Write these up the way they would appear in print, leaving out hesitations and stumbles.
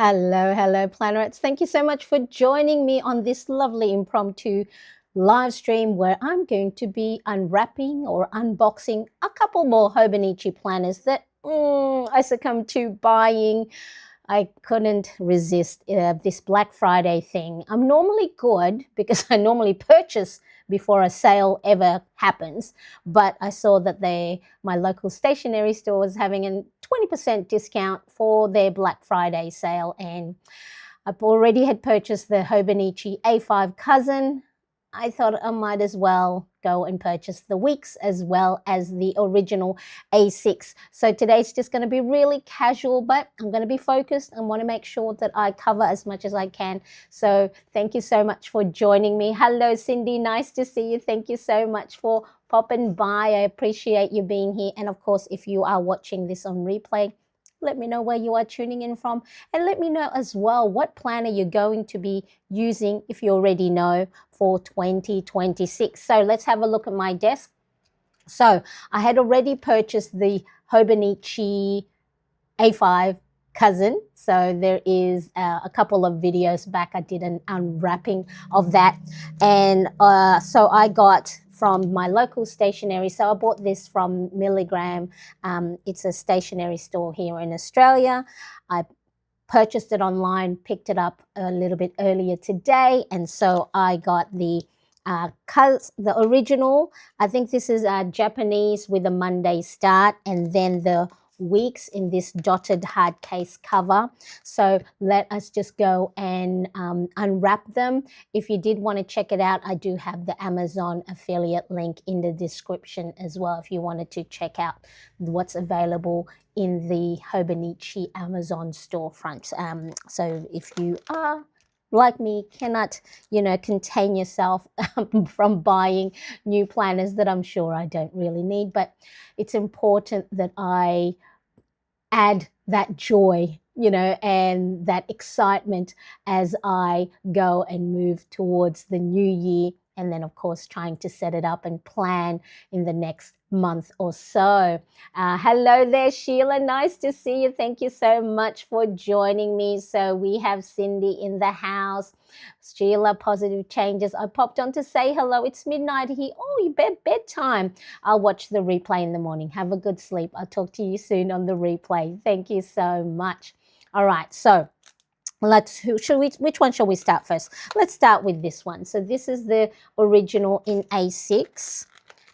Hello, Planets. Thank you so much for joining me on this lovely impromptu live stream where I'm going to be unwrapping or unboxing a couple more Hobonichi planners that I succumbed to buying. I couldn't resist this Black Friday thing. I'm normally good because I normally purchase before a sale ever happens, but I saw that my local stationery store was having a 20% discount for their Black Friday sale, and I already had purchased the Hobonichi A5 cousin. I thought I might as well go and purchase the Weeks as well as the original A6. So today's just going to be really casual, but I'm going to be focused and want to make sure that I cover as much as I can. So thank you so much for joining me. Hello, Cindy. Nice to see you. Thank you so much for popping by. I appreciate you being here. And of course, if you are watching this on replay, let me know where you are tuning in from, and let me know as well what planner you're going to be using, if you already know, for 2026. So let's have a look at my desk. So I had already purchased the Hobonichi A5 cousin. So there is a couple of videos back I did an unwrapping of that, and so I got from my local stationery. So I bought this from Milligram. It's a stationery store here in Australia. I purchased it online, picked it up a little bit earlier today, and so I got the original. I think this is Japanese with a Monday start, and then the Weeks in this dotted hard case cover. So let us just go and unwrap them. If you did want to check it out, I do have the Amazon affiliate link in the description as well if you wanted to check out what's available in the Hobonichi Amazon storefront. So if you are like me, cannot, contain yourself from buying new planners that I'm sure I don't really need, but it's important that I add that joy, and that excitement as I go and move towards the new year. And then, of course, trying to set it up and plan in the next month or so. Hello there, Sheila. Nice to see you. Thank you so much for joining me. So we have Cindy in the house. Sheila, positive changes. I popped on to say hello. It's midnight here. Oh, you bedtime. I'll watch the replay in the morning. Have a good sleep. I'll talk to you soon on the replay. Thank you so much. All right, so which one shall we start first? Let's start with this one. So this is the original in A6.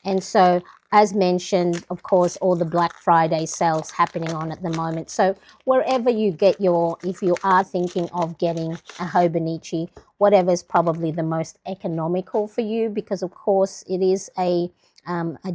And so as mentioned, of course, all the Black Friday sales happening on at the moment. So wherever you get if you are thinking of getting a Hobonichi, whatever is probably the most economical for you, because of course it is a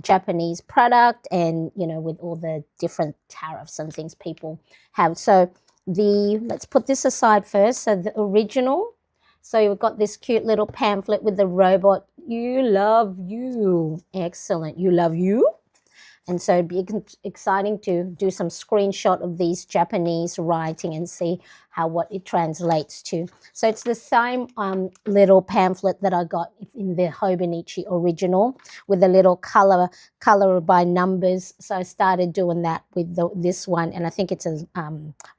Japanese product, and with all the different tariffs and things people have. So let's put this aside first. So the original, so you've got this cute little pamphlet with the robot. You love you. Excellent. You love you. And so it'd be exciting to do some screenshot of these Japanese writing and see what it translates to. So it's the same little pamphlet that I got in the Hobonichi original with a little color by numbers. So I started doing that with this one, and I think it's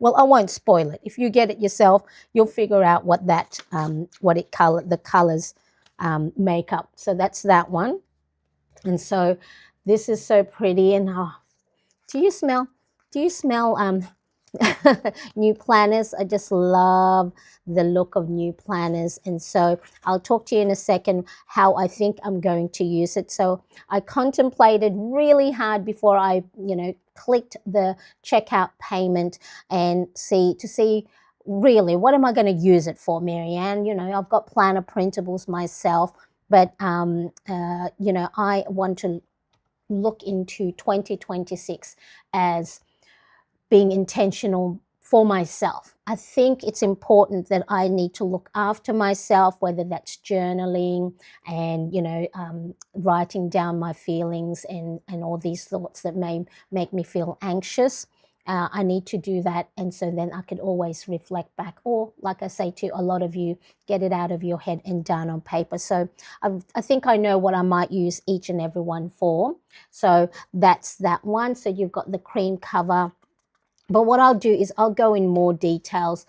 well, I won't spoil it. If you get it yourself, you'll figure out what the colors make up. So that's that one. And so this is so pretty. And do you smell new planners? I just love the look of new planners. And so I'll talk to you in a second how I think I'm going to use it. So I contemplated really hard before I clicked the checkout payment and see really what am I going to use it for, Marianne. I've got planner printables myself, but I want to look into 2026 as being intentional for myself. I think it's important that I need to look after myself, whether that's journaling and writing down my feelings and all these thoughts that may make me feel anxious. I need to do that, and so then I could always reflect back, or like I say to a lot of you, get it out of your head and down on paper. So I think I know what I might use each and every one for. So that's that one. So you've got the cream cover But what I'll do is I'll go in more details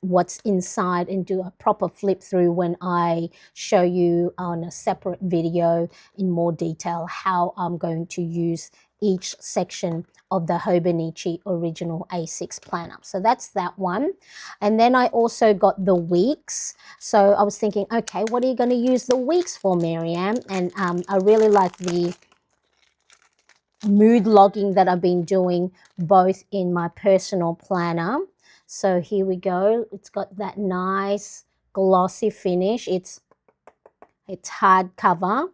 what's inside and do a proper flip through when I show you on a separate video in more detail how I'm going to use each section of the Hobonichi Original A6 planner. So that's that one. And then I also got the weeks. So I was thinking, okay, what are you going to use the weeks for, Marianne? And I really like the mood logging that I've been doing both in my personal planner. So here we go. It's got that nice glossy finish. It's hardcover.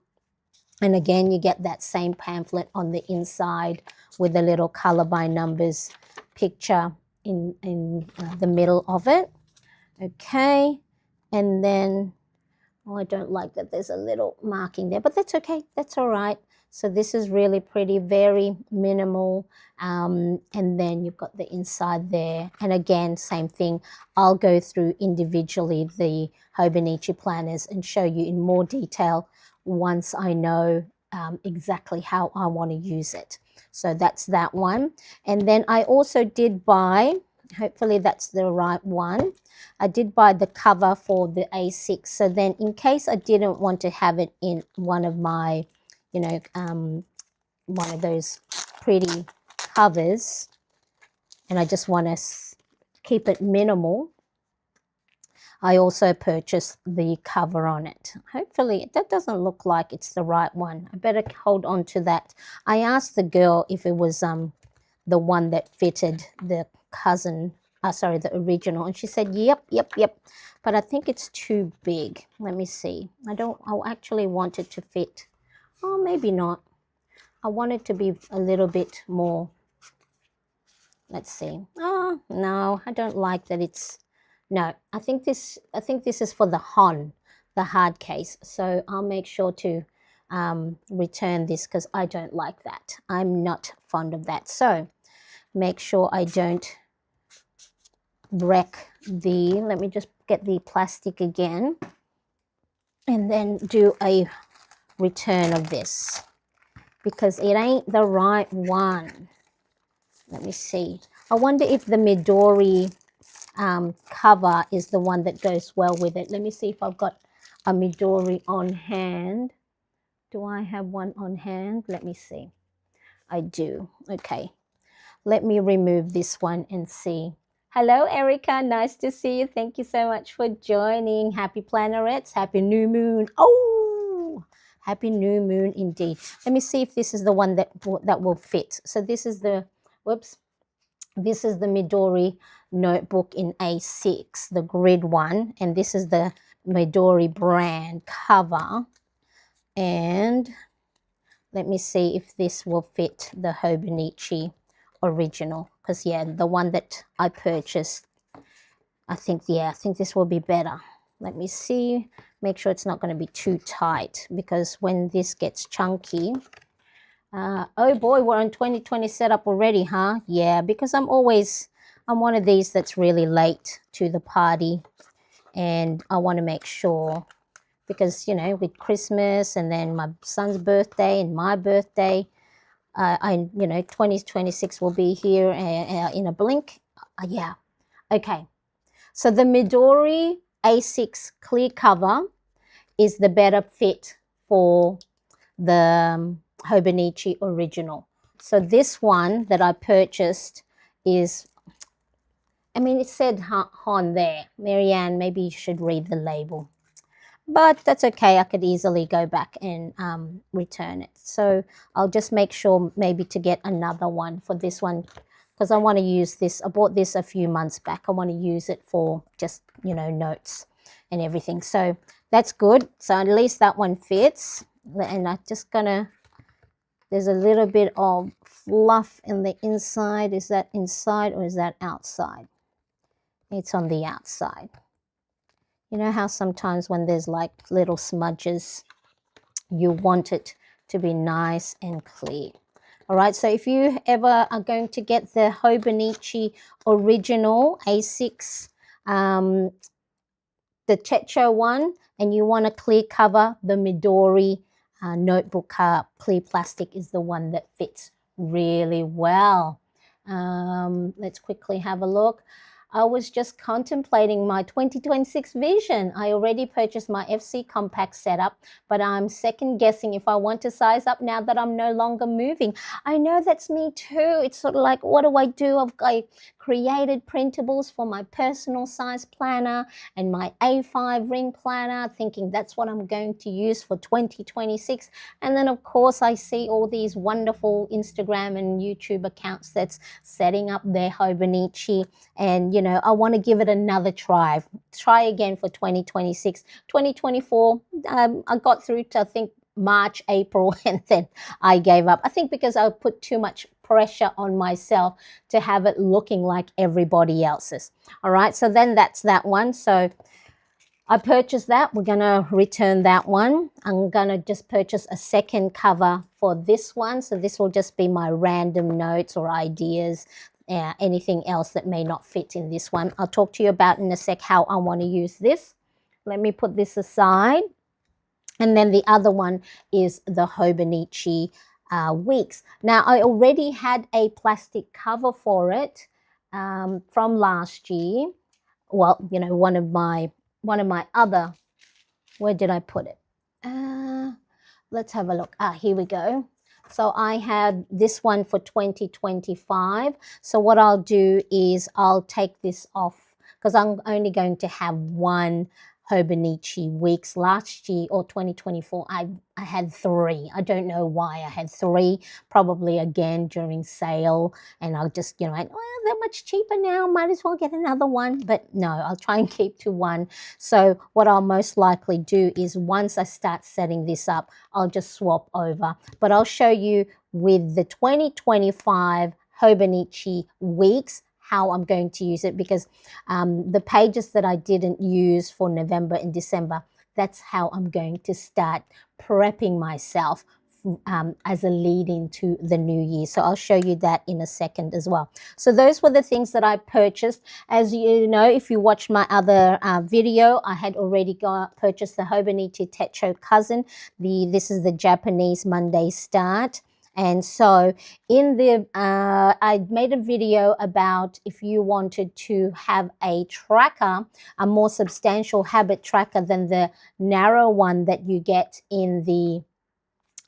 And again, you get that same pamphlet on the inside with a little color by numbers picture in the middle of it. Okay. And then, oh, I don't like that there's a little marking there, but that's okay. That's all right. So this is really pretty, very minimal. And then you've got the inside there. And again, same thing. I'll go through individually the Hobonichi planners and show you in more detail once I know exactly how I want to use it. So that's that one. And then I also did buy, hopefully that's the right one, I did buy the cover for the A6. So then in case I didn't want to have it in one of my, you know, one of those pretty covers, and I just want to keep it minimal, I also purchased the cover on it. Hopefully that doesn't look like it's the right one. I better hold on to that. I asked the girl if it was the one that fitted the cousin, sorry, the original, and she said yep. But I think it's too big. Let me see. I actually want it to fit. Oh, maybe not. I want it to be a little bit more. Let's see. Oh, no, I don't like that it's, no, I think this is for the hard case. So I'll make sure to return this because I don't like that. I'm not fond of that. So make sure I don't wreck let me just get the plastic again and then do a return of this because it ain't the right one. Let me see. I wonder if the Midori cover is the one that goes well with it. Let me see if I've got a Midori on hand. Do I have one on hand? Let me see. I do. Okay. Let me remove this one and see. Hello, Erica. Nice to see you. Thank you so much for joining. Happy Plannerettes. Happy New Moon. Oh, happy New Moon indeed. Let me see if this is the one that will fit. So this is the, whoops. This is the Midori notebook in A6, the grid one. And this is the Midori brand cover. And let me see if this will fit the Hobonichi Original. Because, yeah, the one that I purchased, I think this will be better. Let me see. Make sure it's not going to be too tight. Because when this gets chunky, oh boy, we're on 2020 setup already, huh? Yeah, because I'm one of these that's really late to the party. And I want to make sure, because, you know, with Christmas and then my son's birthday and my birthday, 2026 will be here in a blink. Yeah. Okay. So the Midori A6 clear cover is the better fit for the Hobonichi Original. So this one that I purchased is, I mean, it said Han there. Marianne, maybe you should read the label. But that's okay. I could easily go back and return it. So I'll just make sure maybe to get another one for this one because I want to use this. I bought this a few months back. I want to use it for just, you know, notes and everything. So that's good. So at least that one fits. And I'm just going to, there's a little bit of fluff in the inside. Is that inside or is that outside? It's on the outside. You know how sometimes when there's like little smudges, you want it to be nice and clear. All right, so if you ever are going to get the Hobonichi Original A6, the Checho one, and you want a clear cover, the Midori notebook clear plastic is the one that fits really well. Let's quickly have a look. I was just contemplating my 2026 vision. I already purchased my FC compact setup, but I'm second guessing if I want to size up now that I'm no longer moving. I know that's me too. It's sort of like, what do I do? I created printables for my personal size planner and my A5 ring planner, thinking that's what I'm going to use for 2026. And then, of course, I see all these wonderful Instagram and YouTube accounts that's setting up their Hobonichi, and I want to give it another try again for 2026. 2024, I got through to, I think, March, April, and then I gave up. I think because I put too much pressure on myself to have it looking like everybody else's. All right, so then that's that one. So I purchased that. We're going to return that one. I'm going to just purchase a second cover for this one. So this will just be my random notes or ideas, anything else that may not fit in this one. I'll talk to you about in a sec how I want to use this. Let me put this aside. And then the other one is the Hobonichi Weeks. Now, I already had a plastic cover for it from last year. Well, one of my other, where did I put it? Let's have a look. Here we go. So I had this one for 2025. So what I'll do is I'll take this off because I'm only going to have one Hobonichi Weeks. Last year or 2024, I had 3. I don't know why I had 3, probably again during sale, and I'll just, well, they're much cheaper now, might as well get another one. But no, I'll try and keep to one. So what I'll most likely do is once I start setting this up, I'll just swap over. But I'll show you with the 2025 Hobonichi Weeks how I'm going to use it, because the pages that I didn't use for November and December, that's how I'm going to start prepping myself as a lead into the new year. So I'll show you that in a second as well. So those were the things that I purchased. As you know, if you watched my other video, I had already purchased the Hobonichi Techo Cousin. This is the Japanese Monday Start. And so in the, I made a video about if you wanted to have a tracker, a more substantial habit tracker than the narrow one that you get in the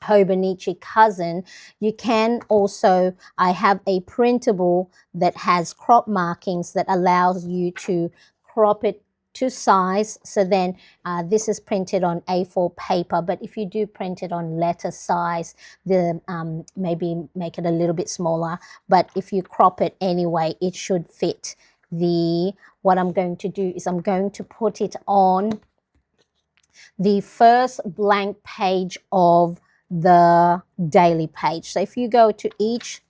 Hobonichi Cousin, you can also, I have a printable that has crop markings that allows you to crop it to size. So then this is printed on A4 paper, but if you do print it on letter size, maybe make it a little bit smaller, but if you crop it anyway, it should fit. What I'm going to do is I'm going to put it on the first blank page of the daily page. So if you go to each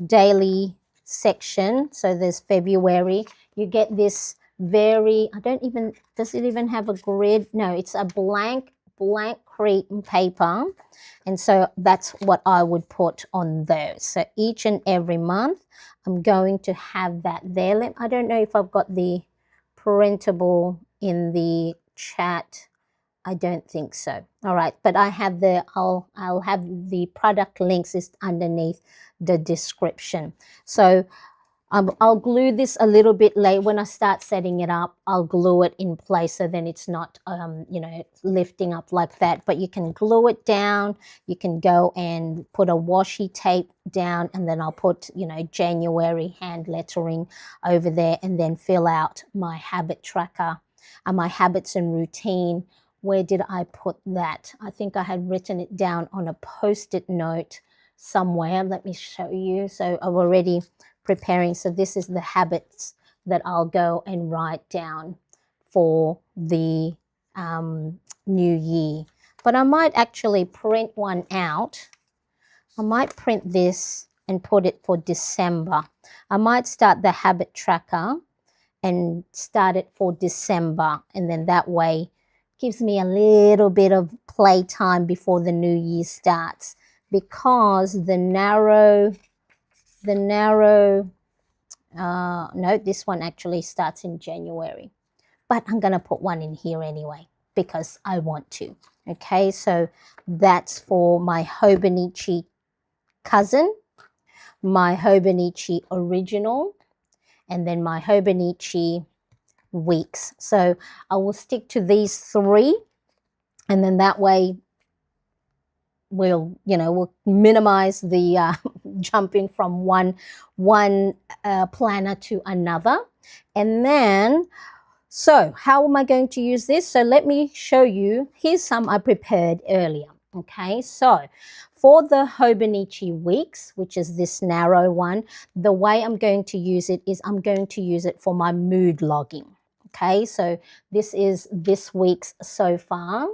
daily section, so there's February, you get this does it even have a grid? No, it's a blank cream paper. And so that's what I would put on those. So each and every month, I'm going to have that there. I don't know if I've got the printable in the chat. I don't think so. All right, but I have I'll have the product links is underneath the description. So I'll glue this a little bit late. When I start setting it up, I'll glue it in place so then it's not, lifting up like that. But you can glue it down. You can go and put a washi tape down, and then I'll put, January hand lettering over there, and then fill out my habit tracker, my habits and routine. Where did I put that? I think I had written it down on a Post-it note somewhere. Let me show you. So I'm already preparing. So this is the habits that I'll go and write down for the new year. But I might actually print one out. I might print this and put it for December. I might start the habit tracker and start it for December, and then that way gives me a little bit of playtime before the new year starts, because the narrow, no, this one actually starts in January, but I'm going to put one in here anyway because I want to. Okay, so that's for my Hobonichi Cousin. my Hobonichi Original, and then my Hobonichi Weeks. So I will stick to these three, and then that way we'll minimize the jumping from one planner to another. And then, so how am I going to use this? So let me show you. Here's some I prepared earlier. Okay, so for the Hobonichi Weeks, which is this narrow one, the way I'm going to use it is I'm going to use it for my mood logging. Okay, so this is this week's so far.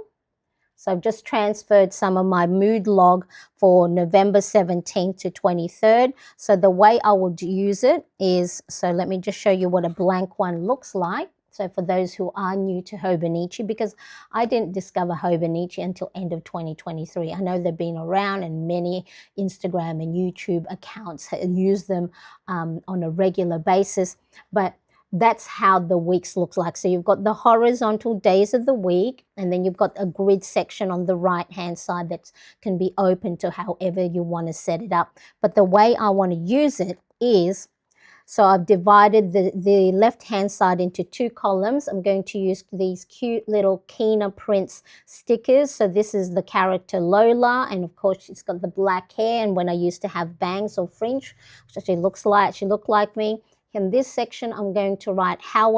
So I've just transferred some of my mood log for November 17th to 23rd. So the way I will use it is, so let me just show you what a blank one looks like. So for those who are new to Hobonichi, because I didn't discover Hobonichi until end of 2023. I know they've been around and many Instagram and YouTube accounts use them on a regular basis, but that's how the weeks looks like. So you've got the horizontal days of the week, and then you've got a grid section on the right hand side that can be open to however you want to set it up. But the way I want to use it is, so I've divided the left hand side into two columns. I'm going to use these cute little Kina Prints stickers. So this is the character Lola, and of course she's got the black hair, and when I used to have bangs or fringe, she looked like me. In this section, I'm going to write how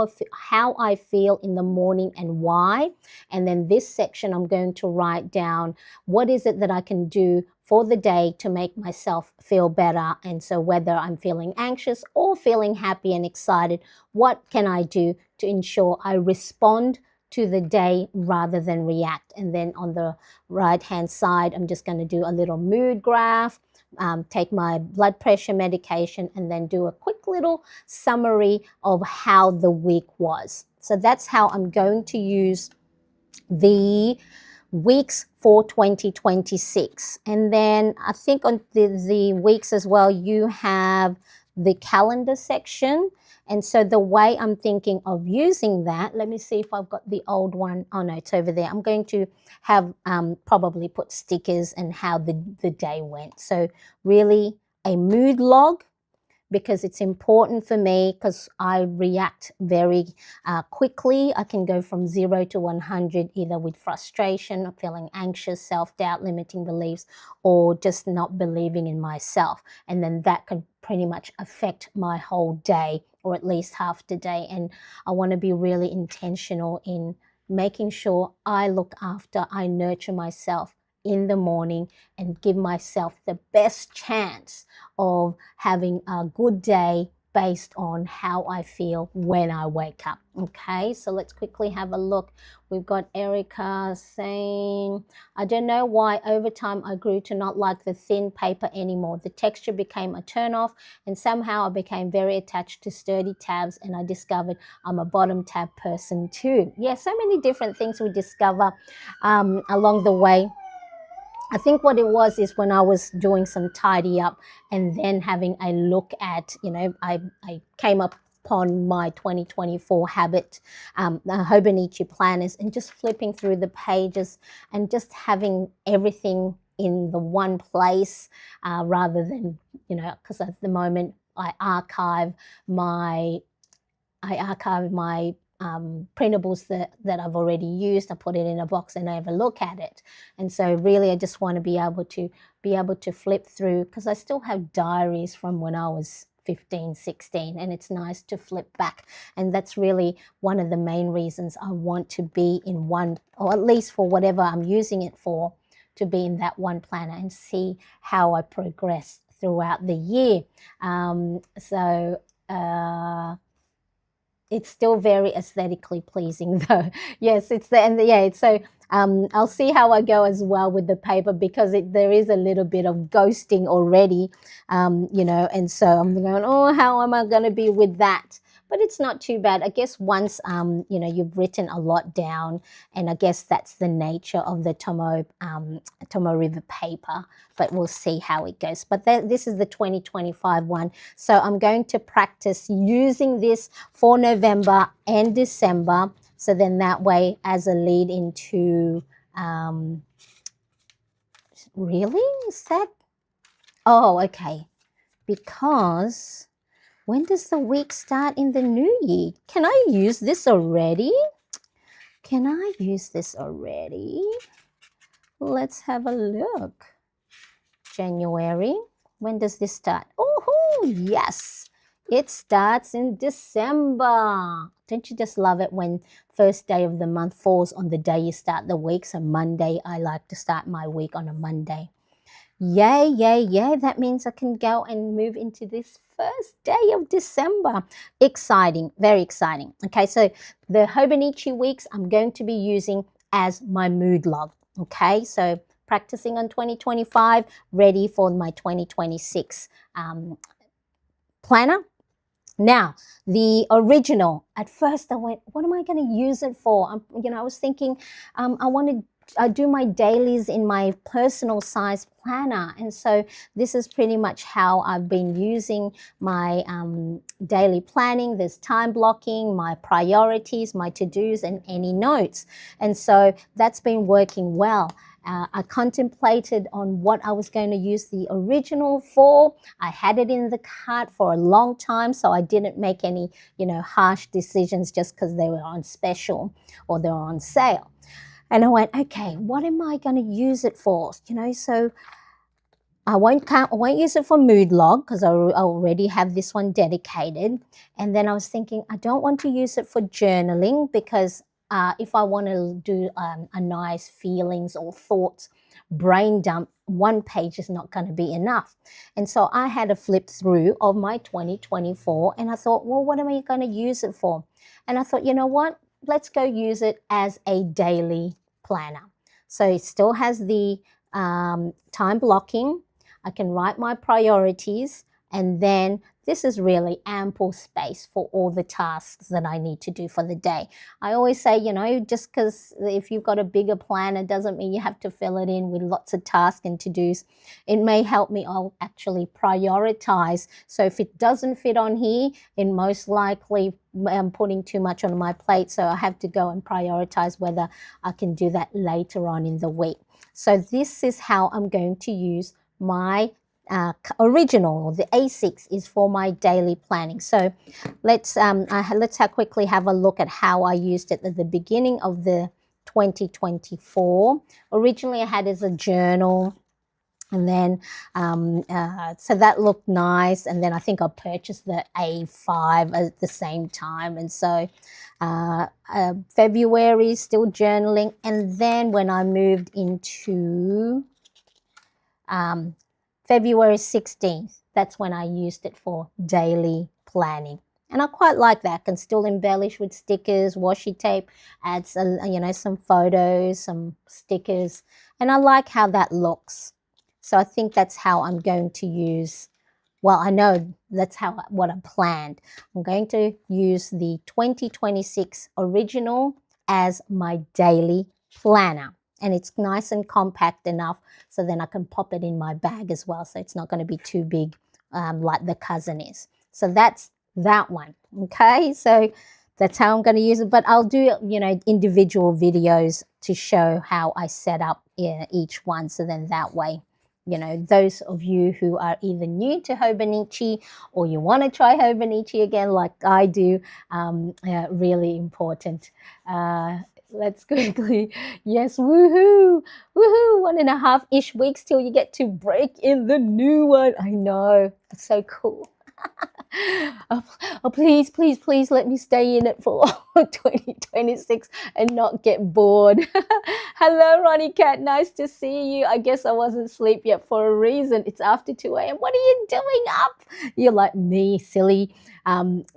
I feel in the morning and why. And then this section, I'm going to write down what is it that I can do for the day to make myself feel better. And so whether I'm feeling anxious or feeling happy and excited, what can I do to ensure I respond to the day rather than react? And then on the right-hand side, I'm just going to do a little mood graph. Take my blood pressure medication, and then do a quick little summary of how the week was. So that's how I'm going to use the weeks for 2026. And then I think on the weeks as well, you have the calendar section. And so the way I'm thinking of using that, let me see if I've got the old one. Oh no, it's over there. I'm going to have probably put stickers and how the day went. So really a mood log, because it's important for me, because I react very quickly. I can go from 0 to 100 either with frustration, feeling anxious, self-doubt, limiting beliefs, or just not believing in myself. And then that could pretty much affect my whole day, or at least half the day. And I want to be really intentional in making sure I look after, I nurture myself in the morning and give myself the best chance of having a good day based on how I feel when I wake up. Okay, so let's quickly have a look. We've got Erica saying, I don't know why over time I grew to not like the thin paper anymore. The texture became a turnoff, and somehow I became very attached to sturdy tabs, and I discovered I'm a bottom tab person too. Yeah, so many different things we discover along the way. I think what it was is when I was doing some tidy up and then having a look at, I came upon my 2024 habit, Hobonichi planners, and just flipping through the pages and just having everything in the one place rather than, because at the moment I archive my printables that I've already used. I put it in a box and I have a look at it. And so really I just want to be able to flip through, because I still have diaries from when I was 15, 16, and it's nice to flip back. And that's really one of the main reasons I want to be in one, or at least for whatever I'm using it for, to be in that one planner and see how I progress throughout the year. It's still very aesthetically pleasing though. Yes, so I'll see how I go as well with the paper, because there is a little bit of ghosting already, and so I'm going, oh, how am I going to be with that? But it's not too bad. I guess once, you've written a lot down, and I guess that's the nature of the Tomo River paper, but we'll see how it goes. But this is the 2025 one. So I'm going to practice using this for November and December. So then that way, as a lead into, really? Is that? Oh, okay. because when does the week start in the new year? Can I use this already? Can I use this already? Let's have a look. January. When does this start? Oh, yes. It starts in December. Don't you just love it when first day of the month falls on the day you start the week? So Monday, I like to start my week on a Monday. Yay, yay, yay. That means I can go and move into this first day of December. Exciting, very exciting. Okay, so the Hobonichi Weeks I'm going to be using as my mood log. Okay, so practicing on 2025, ready for my 2026 planner. Now, the original, at first I went, what am I going to use it for? I was thinking I want to do my dailies in my personal size planner. And so this is pretty much how I've been using my daily planning. There's time blocking, my priorities, my to-dos, and any notes. And so that's been working well. I contemplated on what I was going to use the original for. I had it in the cart for a long time, so I didn't make any, harsh decisions just because they were on special or they were on sale. And I went, okay, what am I going to use it for? So I won't use it for mood log because I already have this one dedicated. And then I was thinking, I don't want to use it for journaling because if I want to do a nice feelings or thoughts brain dump, one page is not going to be enough. And so I had a flip through of my 2024 and I thought, well, what am I going to use it for? And I thought, you know what? Let's go use it as a daily planner. So it still has the time blocking. I can write my priorities, and then this is really ample space for all the tasks that I need to do for the day. I always say, just because if you've got a bigger planner doesn't mean you have to fill it in with lots of tasks and to-dos. It may help me, I'll actually prioritize. So if it doesn't fit on here, it most likely I'm putting too much on my plate. So I have to go and prioritize whether I can do that later on in the week. So this is how I'm going to use my original. The A6 is for my daily planning. So let's quickly have a look at how I used it at the beginning of the 2024. Originally I had it as a journal, and then so that looked nice, and then I think I purchased the A5 at the same time. And so February still journaling, and then when I moved into February 16th, that's when I used it for daily planning. And I quite like that. I can still embellish with stickers, washi tape, add some photos, some stickers. And I like how that looks. So I think that's how I'm going to use, well, I know that's what I planned. I'm going to use the 2026 original as my daily planner. And it's nice and compact enough so then I can pop it in my bag as well. So it's not going to be too big like the cousin is. So that's that one. Okay, so that's how I'm going to use it. But I'll do, individual videos to show how I set up each one. So then that way, those of you who are either new to Hobonichi or you want to try Hobonichi again like I do, really important. Let's quickly, yes, woohoo, woohoo, 1.5-ish weeks till you get to break in the new one. I know, it's so cool. Oh, please, please, please let me stay in it for 2026 and not get bored. Hello, Ronnie Cat. Nice to see you. I guess I wasn't asleep yet for a reason. It's after 2 a.m. What are you doing up? You're like me, silly,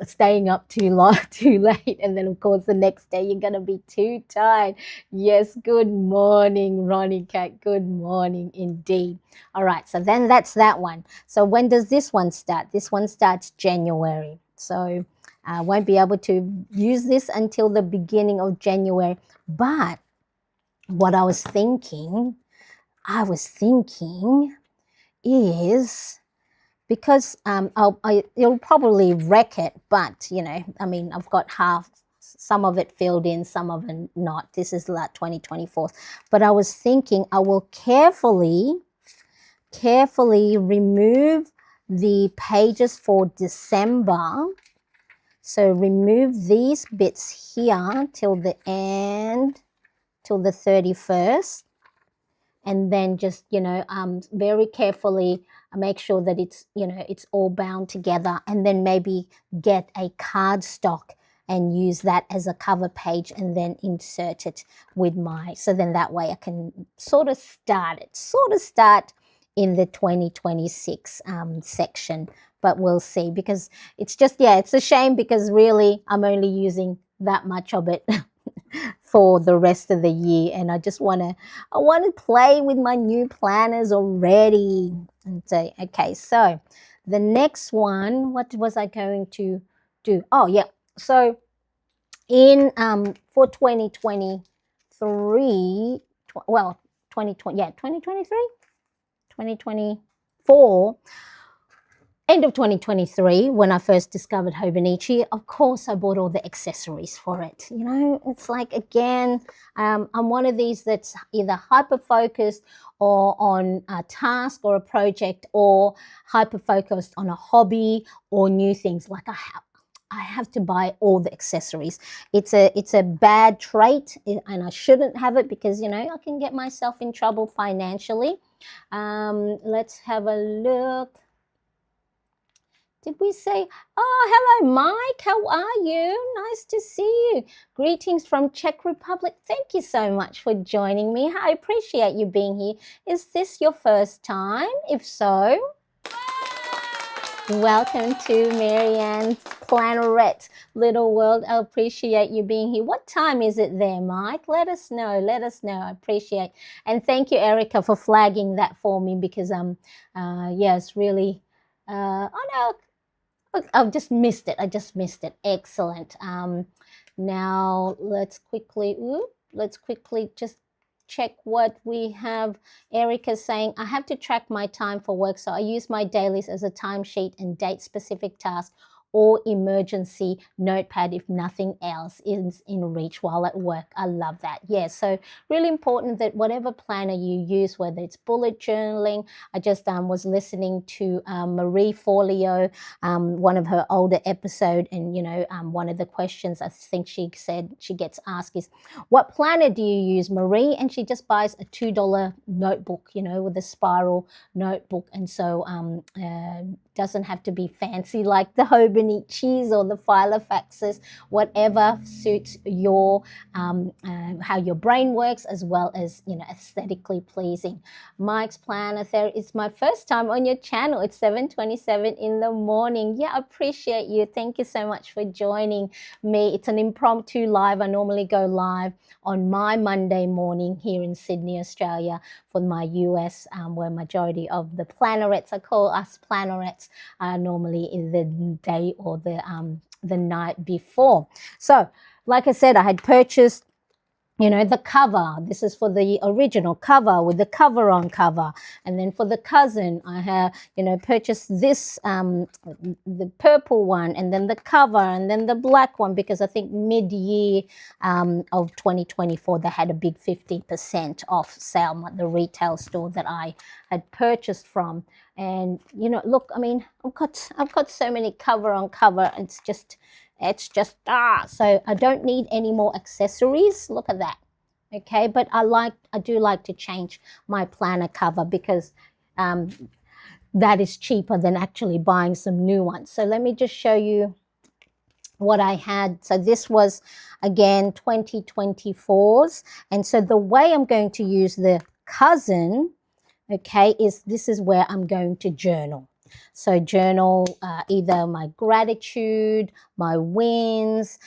staying up too late. And then, of course, the next day you're going to be too tired. Yes, good morning, Ronnie Cat. Good morning indeed. All right, so then that's that one. So when does this one start? This one starts January. So I won't be able to use this until the beginning of January. But what I was thinking is, because it'll probably wreck it, but, I've got some of it filled in, some of it not. This is like 2024. But I was thinking I will carefully remove the pages for December. So remove these bits here till the end, till the 31st. And then just, very carefully make sure that it's, it's all bound together, and then maybe get a cardstock and use that as a cover page and then insert it with so then that way I can sort of start in the 2026 section. But we'll see, because it's just, it's a shame, because really I'm only using that much of it for the rest of the year, and I want to play with my new planners already. And say, okay, so the next one, what was I going to do? Oh yeah, so in for 2023, 2024, end of 2023, when I first discovered Hobonichi, of course, I bought all the accessories for it. It's like, again, I'm one of these that's either hyper-focused or on a task or a project, or hyper-focused on a hobby or new things. Like I have to buy all the accessories. It's a bad trait, and I shouldn't have it, because, I can get myself in trouble financially. Let's have a look. Did we say, oh, hello, Mike, how are you? Nice to see you. Greetings from Czech Republic. Thank you so much for joining me. I appreciate you being here. Is this your first time? If so, welcome to Marianne's Plannerette Little World. I appreciate you being here. What time is it there, Mike? Let us know. I appreciate. And thank you, Erica, for flagging that for me, because yes, really, oh no, I just missed it. Excellent. Now let's quickly just check what we have. Erica's saying, I have to track my time for work, so I use my dailies as a timesheet and date specific tasks or emergency notepad if nothing else is in reach while at work. I love that. Yeah, so really important that whatever planner you use, whether it's bullet journaling. I just was listening to Marie Forleo, one of her older episode, and one of the questions I think she said she gets asked is, what planner do you use, Marie? And she just buys a $2 notebook, with a spiral notebook, and so doesn't have to be fancy like the Hobonichis or the Filofaxes, whatever suits your how your brain works, as well as aesthetically pleasing. Mike's Planner Theory, it's my first time on your channel. It's 7:27 in the morning. Yeah, I appreciate you. Thank you so much for joining me. It's an impromptu live. I normally go live on my Monday morning here in Sydney, Australia, for my US, where majority of the plannerettes, I call us plannerettes, are normally in the day or the night before. So, like I said, I had purchased the cover. This is for the original cover with the cover on cover. And then for the cousin, I have, purchased this, the purple one, and then the cover, and then the black one, because I think mid-year of 2024, they had a big 50% off sale at the retail store that I had purchased from. And, look, I mean, I've got so many cover on cover. It's just so I don't need any more accessories. Look at that. Okay, but I do like to change my planner cover, because that is cheaper than actually buying some new ones. So let me just show you what I had. So this was, again, 2024's. And so the way I'm going to use the cousin, okay, this is where I'm going to journal. So journal either my gratitude, my wins,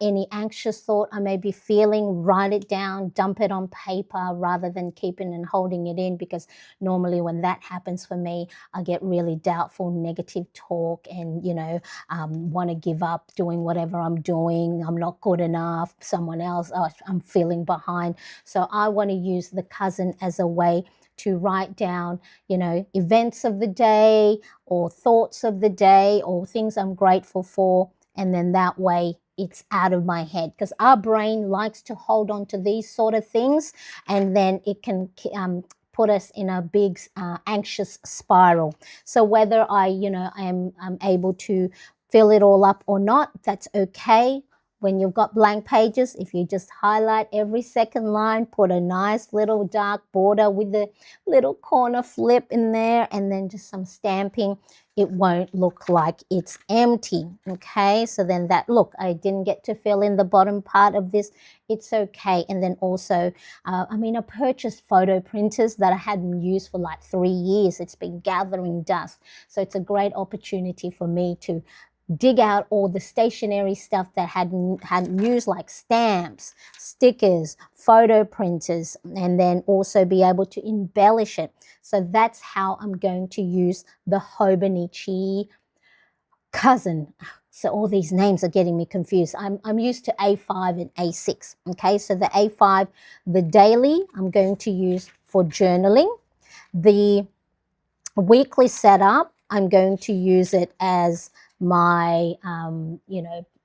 any anxious thought I may be feeling, write it down, dump it on paper rather than keeping and holding it in, because normally when that happens for me, I get really doubtful, negative talk, and, want to give up doing whatever I'm doing. I'm not good enough. Someone else, I'm feeling behind. So I want to use the cousin as a way to write down, events of the day or thoughts of the day or things I'm grateful for. And then that way it's out of my head, because our brain likes to hold on to these sort of things, and then it can put us in a big anxious spiral. So whether I'm able to fill it all up or not, that's okay. When you've got blank pages, if you just highlight every second line, put a nice little dark border with a little corner flip in there, and then just some stamping, it won't look like it's empty. Okay, so then that, look, I didn't get to fill in the bottom part of this. It's okay. And then also, I purchased photo printers that I hadn't used for like 3 years. It's been gathering dust. So it's a great opportunity for me to dig out all the stationery stuff that hadn't used, like stamps, stickers, photo printers, and then also be able to embellish it. So that's how I'm going to use the Hobonichi cousin. So all these names are getting me confused. I'm used to A5 and A6. Okay, so the A5, the daily, I'm going to use for journaling. The weekly setup, I'm going to use it as my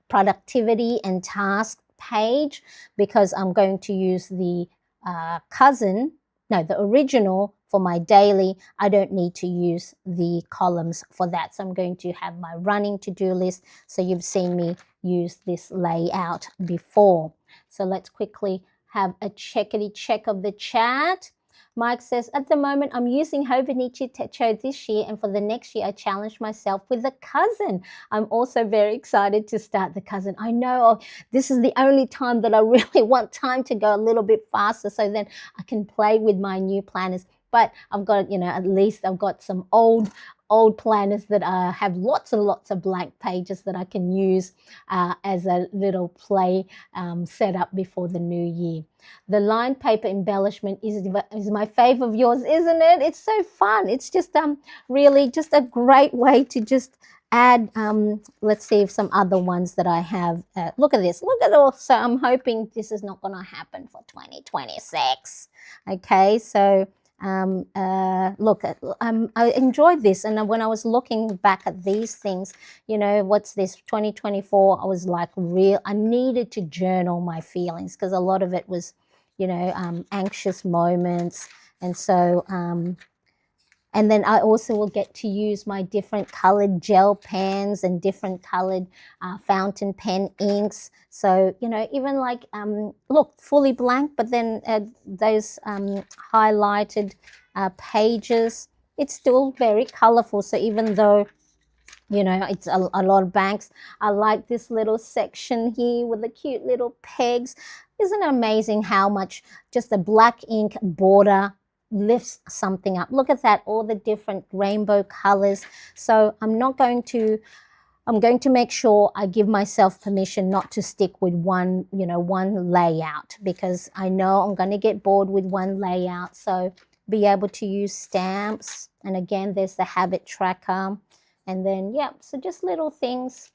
productivity and task page, because I'm going to use the the original for my daily. I don't need to use the columns for that. So I'm going to have my running to-do list. So you've seen me use this layout before. So let's quickly have a checkity check of the chat. Mike says, at the moment, I'm using Hobonichi Techo this year, and for the next year, I challenged myself with the cousin. I'm also very excited to start the cousin. I know this is the only time that I really want time to go a little bit faster, so then I can play with my new planners. But I've got, at least I've got some old planners that have lots and lots of blank pages that I can use as a little play setup before the new year. The lined paper embellishment is my fave of yours, isn't it? It's so fun. It's just really just a great way to just add, let's see if some other ones that I have. Look at this. Look at all. So I'm hoping this is not going to happen for 2026. Okay, so look, I enjoyed this, and when I was looking back at these things, what's this, 2024, I was like, I needed to journal my feelings, because a lot of it was, anxious moments. And so and then I also will get to use my different colored gel pens and different colored fountain pen inks. So, even like, look, fully blank, but then those highlighted pages, it's still very colorful. So even though, it's a lot of blanks, I like this little section here with the cute little pegs. Isn't it amazing how much just a black ink border lifts something up? Look at that, all the different rainbow colors. So I'm going to make sure I give myself permission not to stick with one layout, because I know I'm going to get bored with one layout. So be able to use stamps, and again, there's the habit tracker, and then so just little things.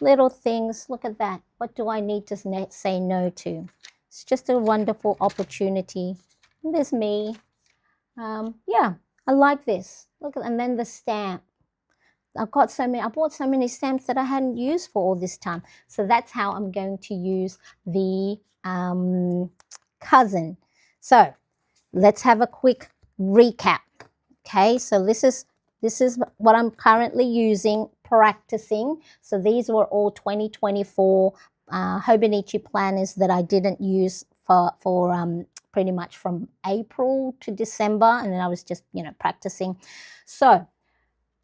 Look at that. What do I need to say no to? It's just a wonderful opportunity. And there's me. I like this. Look at, and then the stamp. I bought so many stamps that I hadn't used for all this time. So that's how I'm going to use the cousin. So let's have a quick recap. Okay, so this is what I'm currently using, practicing. So these were all 2024 Hobonichi planners that I didn't use for pretty much from April to December, and then I was just practicing. So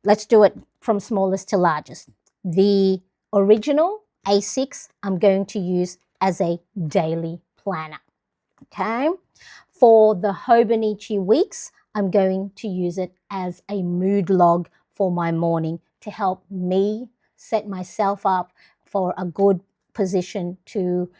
let's do it from smallest to largest. The original A6 I'm going to use as a daily planner. Okay, for the Hobonichi Weeks, I'm going to use it as a mood log for my morning to help me set myself up for a good position to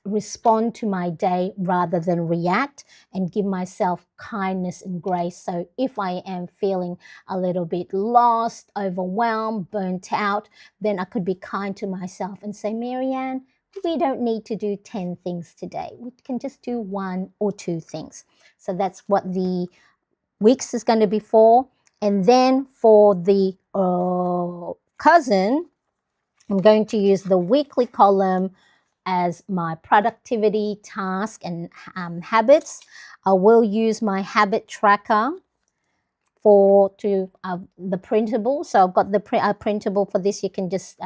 respond to my day rather than react, and give myself kindness and grace. So if I am feeling a little bit lost, overwhelmed, burnt out, then I could be kind to myself and say, Marianne, we don't need to do 10 things today. We can just do 1 or 2 things. So that's what the weeks is going to be for. And then for the cousin, I'm going to use the weekly column as my productivity task and habits. I will use my habit tracker for the printable. So I've got the printable for this. You can just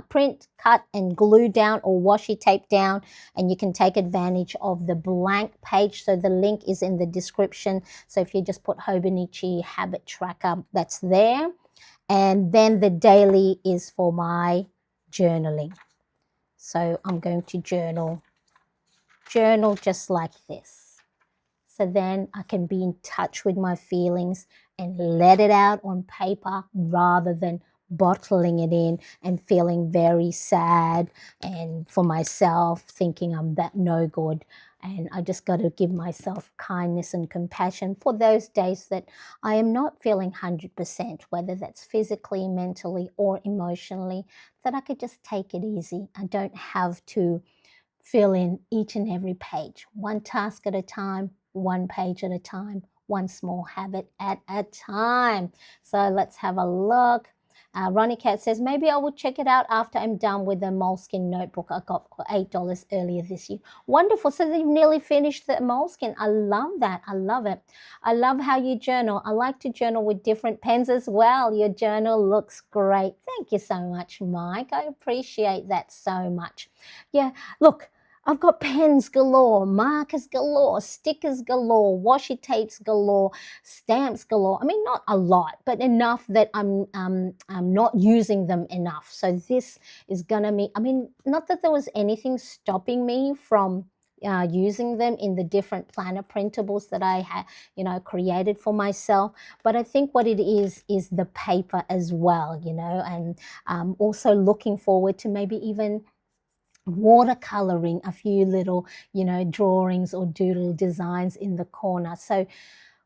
print, cut, and glue down or washi tape down, and you can take advantage of the blank page. So the link is in the description. So if you just put Hobonichi habit tracker, that's there. And then the daily is for my journaling. So I'm going to journal just like this. So then I can be in touch with my feelings and let it out on paper rather than bottling it in and feeling very sad and for myself, thinking I'm that no good. And I just got to give myself kindness and compassion for those days that I am not feeling 100%, whether that's physically, mentally, or emotionally, that I could just take it easy. I don't have to fill in each and every page, one task at a time, one page at a time, one small habit at a time. So let's have a look. Ronnie Cat says, maybe I will check it out after I'm done with the Moleskine notebook I got for $8 earlier this year. Wonderful. So they've nearly finished the Moleskine. I love that. I love it. I love how you journal. I like to journal with different pens as well. Your journal looks great. Thank you so much, Mike. I appreciate that so much. Yeah, look, I've got pens galore, markers galore, stickers galore, washi tapes galore, stamps galore. I mean, not a lot, but enough that I'm not using them enough. So this is gonna be, I mean, not that there was anything stopping me from using them in the different planner printables that I had, created for myself. But I think what it is the paper as well, and also looking forward to maybe even watercoloring a few little drawings or doodle designs in the corner. So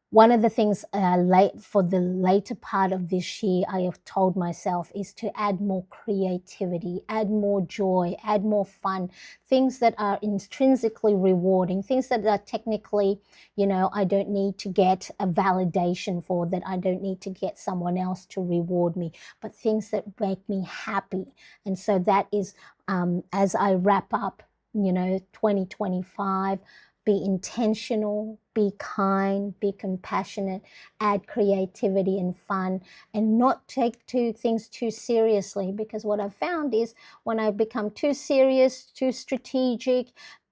one of the things for the later part of this year I have told myself is to add more creativity, add more joy, add more fun, things that are intrinsically rewarding, things that are technically, I don't need to get a validation for, that I don't need to get someone else to reward me, but things that make me happy. And so that is, as I wrap up, 2025, be intentional, be kind, be compassionate, add creativity and fun, and not take things too seriously. Because what I've found is when I become too serious, too strategic,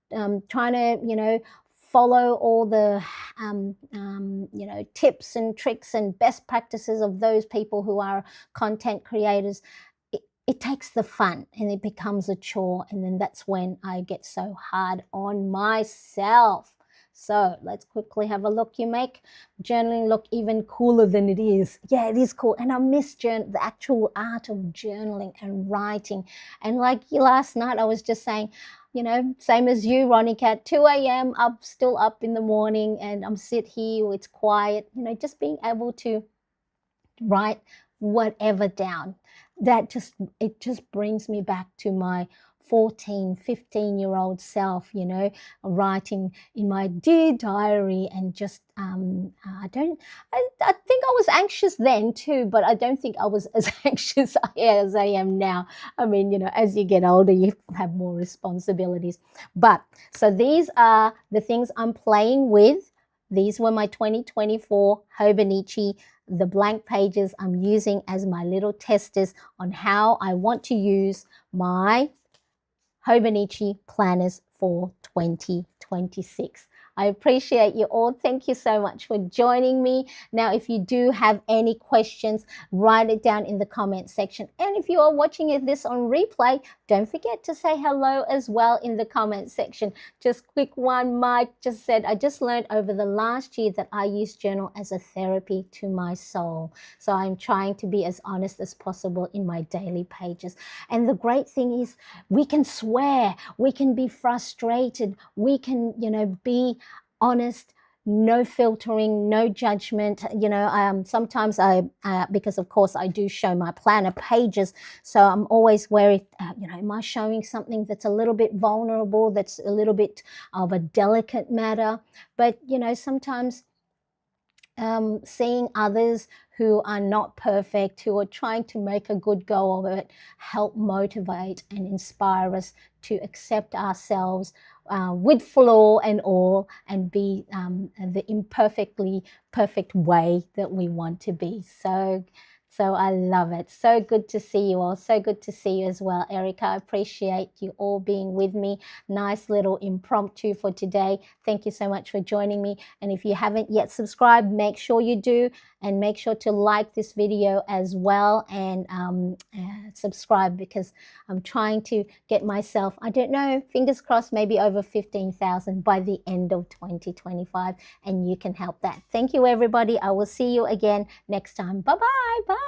trying to, follow all the, tips and tricks and best practices of those people who are content creators, it takes the fun and it becomes a chore. And then that's when I get so hard on myself. So let's quickly have a look. You make journaling look even cooler than it is. Yeah, it is cool. And I miss the actual art of journaling and writing. And like last night, I was just saying, same as you, Ronnie Cat, 2 a.m., still up in the morning, and I'm sit here, it's quiet, just being able to write whatever down. It just brings me back to my 14, 15-year-old self, writing in my dear diary. And just I think I was anxious then too, but I don't think I was as anxious as I am now. I mean, as you get older, you have more responsibilities. But so these are the things I'm playing with. These were my 2024 Hobonichi, the blank pages I'm using as my little testers on how I want to use my Hobonichi planners for 2026. I appreciate you all. Thank you so much for joining me. Now, if you do have any questions, write it down in the comment section. And if you are watching this on replay, don't forget to say hello as well in the comment section. Just quick one, Mike just said, I just learned over the last year that I use journal as a therapy to my soul. So I'm trying to be as honest as possible in my daily pages. And the great thing is we can swear, we can be frustrated, we can, be honest, no filtering, no judgment. Sometimes because of course I do show my planner pages, so I'm always wary, am I showing something that's a little bit vulnerable, that's a little bit of a delicate matter? But, sometimes seeing others who are not perfect, who are trying to make a good go of it, help motivate and inspire us to accept ourselves with flaw and all, and be the imperfectly perfect way that we want to be. So I love it. So good to see you all. So good to see you as well, Erica. I appreciate you all being with me. Nice little impromptu for today. Thank you so much for joining me. And if you haven't yet subscribed, make sure you do. And make sure to like this video as well, and subscribe, because I'm trying to get myself, I don't know, fingers crossed, maybe over 15,000 by the end of 2025. And you can help that. Thank you, everybody. I will see you again next time. Bye-bye. Bye.